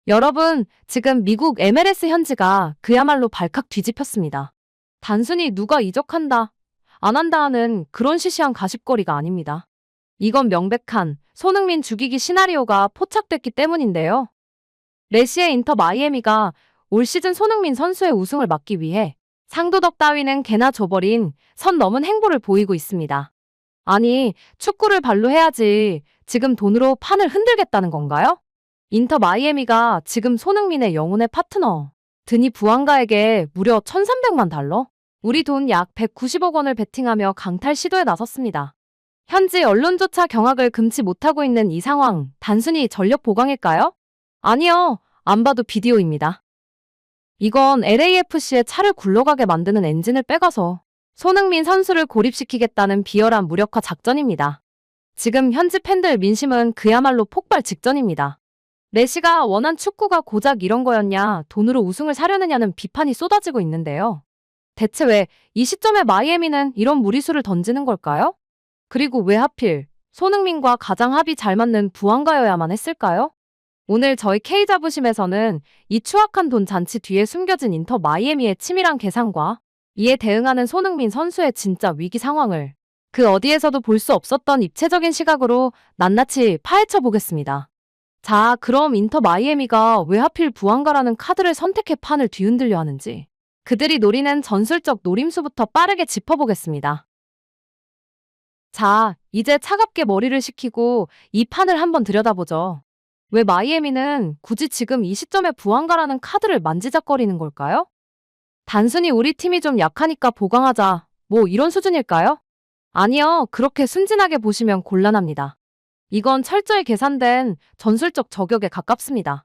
여러분, 지금 미국 MLS 현지가 그야말로 발칵 뒤집혔습니다. 단순히 누가 이적한다, 안 한다 하는 그런 시시한 가십거리가 아닙니다. 이건 명백한 손흥민 죽이기 시나리오가 포착됐기 때문인데요. 레시의 인터 마이애미가 올 시즌 손흥민 선수의 우승을 막기 위해 상도덕 따위는 개나 줘버린 선 넘은 행보를 보이고 있습니다. 아니, 축구를 발로 해야지 지금 돈으로 판을 흔들겠다는 건가요? 인터 마이애미가 지금 손흥민의 영혼의 파트너 드니 부안가에게 무려 1,300만 달러? 우리 돈 약 190억 원을 베팅하며 강탈 시도에 나섰습니다. 현지 언론조차 경악을 금치 못하고 있는 이 상황, 단순히 전력 보강일까요? 아니요, 안 봐도 비디오입니다. 이건 LAFC의 차를 굴러가게 만드는 엔진을 빼가서 손흥민 선수를 고립시키겠다는 비열한 무력화 작전입니다. 지금 현지 팬들 민심은 그야말로 폭발 직전입니다. 메시가 원한 축구가 고작 이런 거였냐, 돈으로 우승을 사려느냐는 비판이 쏟아지고 있는데요. 대체 왜 이 시점에 마이애미는 이런 무리수를 던지는 걸까요? 그리고 왜 하필 손흥민과 가장 합이 잘 맞는 부안가여야만 했을까요? 오늘 저희 K자부심에서는 이 추악한 돈 잔치 뒤에 숨겨진 인터 마이애미의 치밀한 계산과 이에 대응하는 손흥민 선수의 진짜 위기 상황을 그 어디에서도 볼 수 없었던 입체적인 시각으로 낱낱이 파헤쳐 보겠습니다. 자, 그럼 인터 마이애미가 왜 하필 부안가라는 카드를 선택해 판을 뒤흔들려 하는지 그들이 노리는 전술적 노림수부터 빠르게 짚어보겠습니다. 자, 이제 차갑게 머리를 식히고 이 판을 한번 들여다보죠. 왜 마이애미는 굳이 지금 이 시점에 부안가라는 카드를 만지작거리는 걸까요? 단순히 우리 팀이 좀 약하니까 보강하자, 뭐 이런 수준일까요? 아니요, 그렇게 순진하게 보시면 곤란합니다. 이건 철저히 계산된 전술적 저격에 가깝습니다.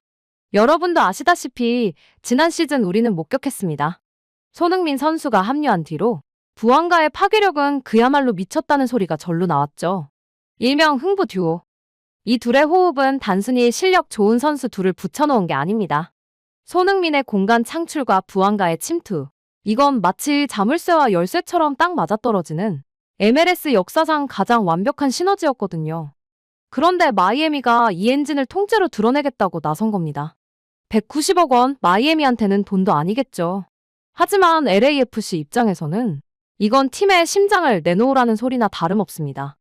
여러분도 아시다시피 지난 시즌 우리는 목격했습니다. 손흥민 선수가 합류한 뒤로 부안가의 파괴력은 그야말로 미쳤다는 소리가 절로 나왔죠. 일명 흥부 듀오. 이 둘의 호흡은 단순히 실력 좋은 선수 둘을 붙여놓은 게 아닙니다. 손흥민의 공간 창출과 부안가의 침투. 이건 마치 자물쇠와 열쇠처럼 딱 맞아떨어지는 MLS 역사상 가장 완벽한 시너지였거든요. 그런데 마이애미가 이 엔진을 통째로 드러내겠다고 나선 겁니다. 190억 원, 마이애미한테는 돈도 아니겠죠. 하지만 LAFC 입장에서는 이건 팀의 심장을 내놓으라는 소리나 다름없습니다.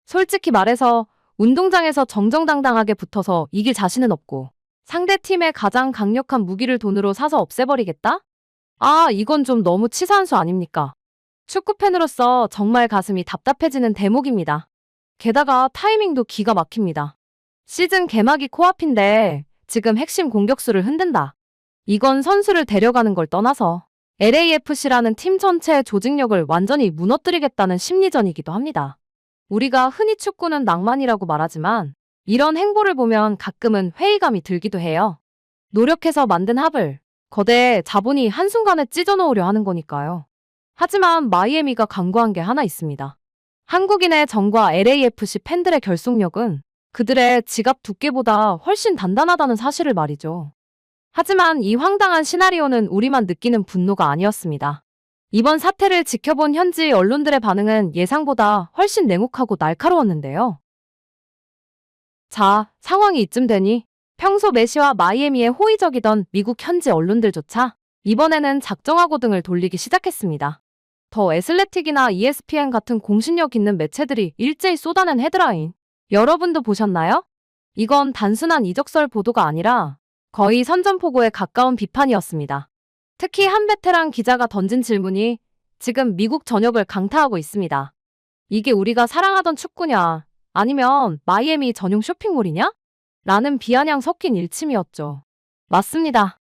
솔직히 말해서 운동장에서 정정당당하게 붙어서 이길 자신은 없고 상대 팀의 가장 강력한 무기를 돈으로 사서 없애버리겠다? 아, 이건 좀 너무 치사한 수 아닙니까? 축구팬으로서 정말 가슴이 답답해지는 대목입니다. 게다가 타이밍도 기가 막힙니다. 시즌 개막이 코앞인데 지금 핵심 공격수를 흔든다. 이건 선수를 데려가는 걸 떠나서 LAFC라는 팀 전체의 조직력을 완전히 무너뜨리겠다는 심리전이기도 합니다. 우리가 흔히 축구는 낭만이라고 말하지만 이런 행보를 보면 가끔은 회의감이 들기도 해요. 노력해서 만든 합을 거대 자본이 한순간에 찢어놓으려 하는 거니까요. 하지만 마이애미가 강구한 게 하나 있습니다. 한국인의 정과 LAFC 팬들의 결속력은 그들의 지갑 두께보다 훨씬 단단하다는 사실을 말이죠. 하지만 이 황당한 시나리오는 우리만 느끼는 분노가 아니었습니다. 이번 사태를 지켜본 현지 언론들의 반응은 예상보다 훨씬 냉혹하고 날카로웠는데요. 자, 상황이 이쯤 되니 평소 메시와 마이애미에 호의적이던 미국 현지 언론들조차 이번에는 작정하고 등을 돌리기 시작했습니다. 더 애슬레틱이나 ESPN 같은 공신력 있는 매체들이 일제히 쏟아낸 헤드라인. 여러분도 보셨나요? 이건 단순한 이적설 보도가 아니라 거의 선전포고에 가까운 비판이었습니다. 특히 한 베테랑 기자가 던진 질문이 지금 미국 전역을 강타하고 있습니다. 이게 우리가 사랑하던 축구냐? 아니면 마이애미 전용 쇼핑몰이냐? 라는 비아냥 섞인 일침이었죠. 맞습니다.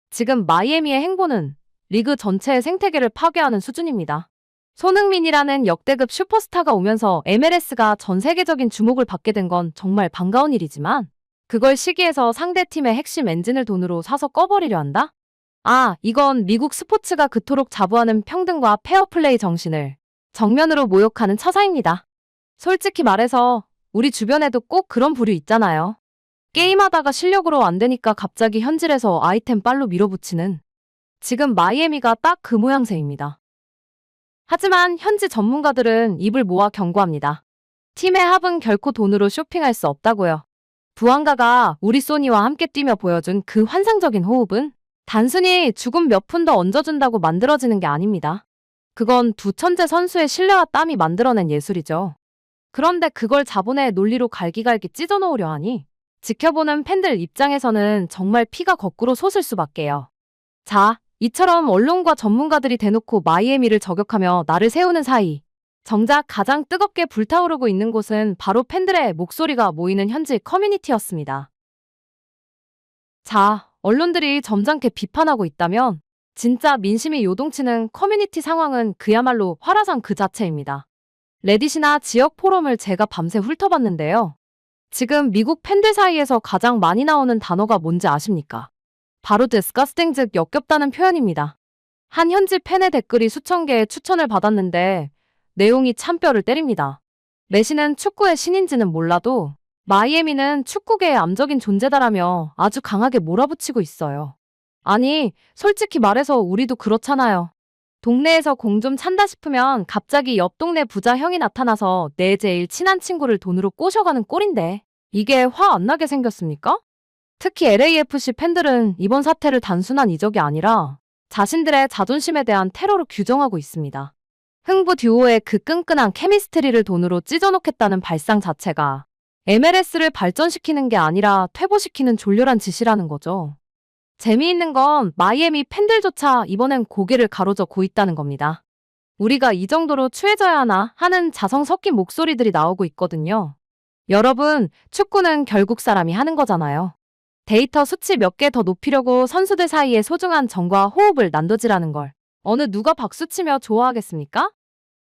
지금 마이애미의 행보는 리그 전체의 생태계를 파괴하는 수준입니다. 손흥민이라는 역대급 슈퍼스타가 오면서 MLS가 전 세계적인 주목을 받게 된 건 정말 반가운 일이지만 그걸 시기해서 상대팀의 핵심 엔진을 돈으로 사서 꺼버리려 한다? 아, 이건 미국 스포츠가 그토록 자부하는 평등과 페어플레이 정신을 정면으로 모욕하는 처사입니다. 솔직히 말해서 우리 주변에도 꼭 그런 부류 있잖아요. 게임하다가 실력으로 안 되니까 갑자기 현질에서 아이템 빨로 밀어붙이는. 지금 마이애미가 딱 그 모양새입니다. 하지만 현지 전문가들은 입을 모아 경고합니다. 팀의 합은 결코 돈으로 쇼핑할 수 없다고요. 부안가가 우리 소니와 함께 뛰며 보여준 그 환상적인 호흡은 단순히 죽음 몇 푼 더 얹어준다고 만들어지는 게 아닙니다. 그건 두 천재 선수의 신뢰와 땀이 만들어낸 예술이죠. 그런데 그걸 자본의 논리로 갈기갈기 찢어놓으려 하니 지켜보는 팬들 입장에서는 정말 피가 거꾸로 솟을 수밖에요. 자, 이처럼 언론과 전문가들이 대놓고 마이애미를 저격하며 나를 세우는 사이 정작 가장 뜨겁게 불타오르고 있는 곳은 바로 팬들의 목소리가 모이는 현지 커뮤니티였습니다. 자, 언론들이 점잖게 비판하고 있다면 진짜 민심이 요동치는 커뮤니티 상황은 그야말로 화라산 그 자체입니다. 레딧이나 지역 포럼을 제가 밤새 훑어봤는데요. 지금 미국 팬들 사이에서 가장 많이 나오는 단어가 뭔지 아십니까? 바로 disgusting, 즉 역겹다는 표현입니다. 한 현지 팬의 댓글이 수천 개의 추천을 받았는데 내용이 참 뼈를 때립니다. 메시는 축구의 신인지는 몰라도 마이애미는 축구계의 암적인 존재다라며 아주 강하게 몰아붙이고 있어요. 아니, 솔직히 말해서 우리도 그렇잖아요. 동네에서 공 좀 찬다 싶으면 갑자기 옆 동네 부자 형이 나타나서 내 제일 친한 친구를 돈으로 꼬셔가는 꼴인데 이게 화 안 나게 생겼습니까? 특히 LAFC 팬들은 이번 사태를 단순한 이적이 아니라 자신들의 자존심에 대한 테러로 규정하고 있습니다. 흥부 듀오의 그 끈끈한 케미스트리를 돈으로 찢어놓겠다는 발상 자체가 MLS를 발전시키는 게 아니라 퇴보시키는 졸렬한 짓이라는 거죠. 재미있는 건 마이애미 팬들조차 이번엔 고개를 가로젓고 있다는 겁니다. 우리가 이 정도로 추해져야 하나 하는 자성 섞인 목소리들이 나오고 있거든요. 여러분, 축구는 결국 사람이 하는 거잖아요. 데이터 수치 몇 개 더 높이려고 선수들 사이에 소중한 정과 호흡을 난도질하는 걸 어느 누가 박수치며 좋아하겠습니까?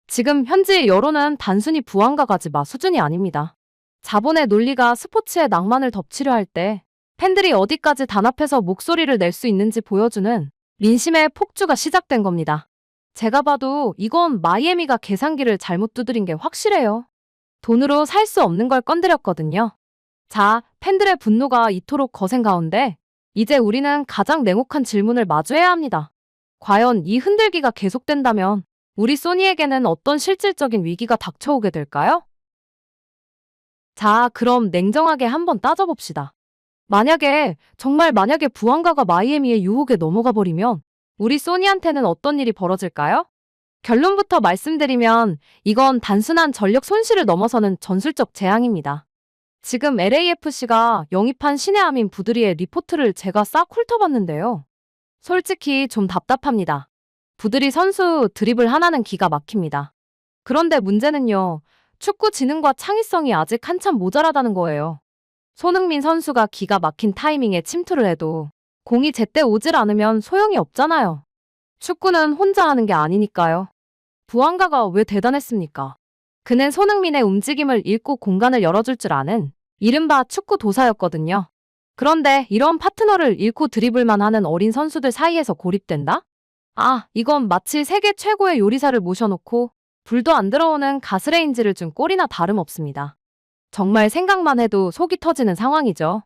지금 현지 여론은 단순히 부안가 가지 마 수준이 아닙니다. 자본의 논리가 스포츠의 낭만을 덮치려 할 때 팬들이 어디까지 단합해서 목소리를 낼 수 있는지 보여주는 민심의 폭주가 시작된 겁니다. 제가 봐도 이건 마이애미가 계산기를 잘못 두드린 게 확실해요. 돈으로 살 수 없는 걸 건드렸거든요. 자, 팬들의 분노가 이토록 거센 가운데 이제 우리는 가장 냉혹한 질문을 마주해야 합니다. 과연 이 흔들기가 계속된다면 우리 소니에게는 어떤 실질적인 위기가 닥쳐오게 될까요? 자, 그럼 냉정하게 한번 따져봅시다. 정말 만약에 부안가가 마이애미의 유혹에 넘어가 버리면 우리 소니한테는 어떤 일이 벌어질까요? 결론부터 말씀드리면 이건 단순한 전력 손실을 넘어서는 전술적 재앙입니다. 지금 LAFC가 영입한 신의 암인 부드리의 리포트를 제가 싹 훑어봤는데요. 솔직히 좀 답답합니다. 부드리 선수 드리블 하나는 기가 막힙니다. 그런데 문제는요. 축구 지능과 창의성이 아직 한참 모자라다는 거예요. 손흥민 선수가 기가 막힌 타이밍에 침투를 해도 공이 제때 오질 않으면 소용이 없잖아요. 축구는 혼자 하는 게 아니니까요. 부안가가 왜 대단했습니까? 그는 손흥민의 움직임을 읽고 공간을 열어줄 줄 아는 이른바 축구 도사였거든요. 그런데 이런 파트너를 잃고 드리블만 하는 어린 선수들 사이에서 고립된다? 아, 이건 마치 세계 최고의 요리사를 모셔놓고 불도 안 들어오는 가스레인지를 준 꼴이나 다름없습니다. 정말 생각만 해도 속이 터지는 상황이죠.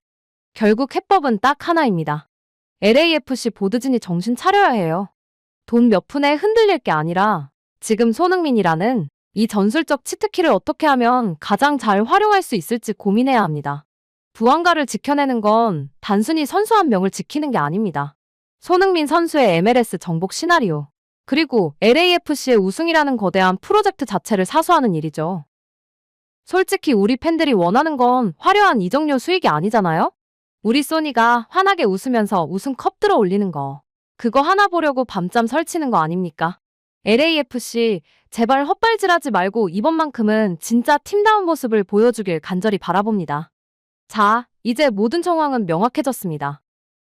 결국 해법은 딱 하나입니다. LAFC 보드진이 정신 차려야 해요. 돈 몇 푼에 흔들릴 게 아니라 지금 손흥민이라는 이 전술적 치트키를 어떻게 하면 가장 잘 활용할 수 있을지 고민해야 합니다. 부안가를 지켜내는 건 단순히 선수 한 명을 지키는 게 아닙니다. 손흥민 선수의 MLS 정복 시나리오, 그리고 LAFC의 우승이라는 거대한 프로젝트 자체를 사수하는 일이죠. 솔직히 우리 팬들이 원하는 건 화려한 이적료 수익이 아니잖아요? 우리 소니가 환하게 웃으면서 우승 컵 들어 올리는 거. 그거 하나 보려고 밤잠 설치는 거 아닙니까? LAFC, 제발 헛발질하지 말고 이번만큼은 진짜 팀다운 모습을 보여주길 간절히 바라봅니다. 자, 이제 모든 정황은 명확해졌습니다.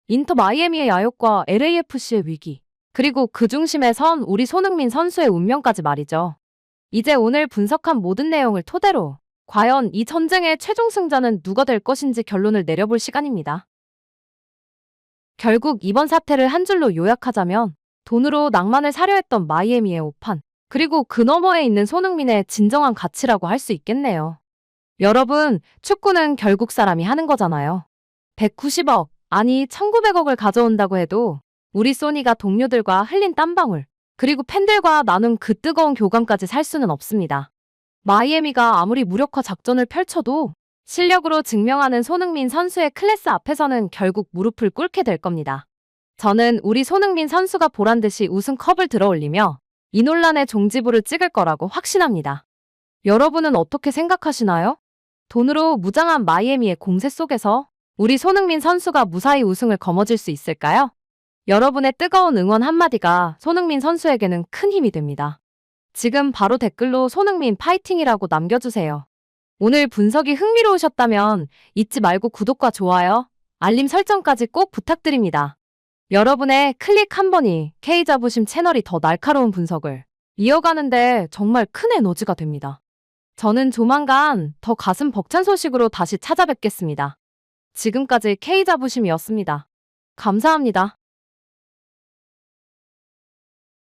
인터 마이애미의 야욕과 LAFC의 위기, 그리고 그 중심에 선 우리 손흥민 선수의 운명까지 말이죠. 이제 오늘 분석한 모든 내용을 토대로 과연 이 전쟁의 최종 승자는 누가 될 것인지 결론을 내려볼 시간입니다. 결국 이번 사태를 한 줄로 요약하자면 돈으로 낭만을 사려 했던 마이애미의 오판, 그리고 그 너머에 있는 손흥민의 진정한 가치라고 할 수 있겠네요. 여러분, 축구는 결국 사람이 하는 거잖아요. 190억, 아니 1900억을 가져온다고 해도 우리 소니가 동료들과 흘린 땀방울, 그리고 팬들과 나눈 그 뜨거운 교감까지 살 수는 없습니다. 마이애미가 아무리 무력화 작전을 펼쳐도 실력으로 증명하는 손흥민 선수의 클래스 앞에서는 결국 무릎을 꿇게 될 겁니다. 저는 우리 손흥민 선수가 보란듯이 우승컵을 들어올리며 이 논란의 종지부를 찍을 거라고 확신합니다. 여러분은 어떻게 생각하시나요? 돈으로 무장한 마이애미의 공세 속에서 우리 손흥민 선수가 무사히 우승을 거머쥘 수 있을까요? 여러분의 뜨거운 응원 한마디가 손흥민 선수에게는 큰 힘이 됩니다. 지금 바로 댓글로 손흥민 파이팅이라고 남겨주세요. 오늘 분석이 흥미로우셨다면 잊지 말고 구독과 좋아요, 알림 설정까지 꼭 부탁드립니다. 여러분의 클릭 한 번이 K자부심 채널이 더 날카로운 분석을 이어가는데 정말 큰 에너지가 됩니다. 저는 조만간 더 가슴 벅찬 소식으로 다시 찾아뵙겠습니다. 지금까지 K자부심이었습니다. 감사합니다.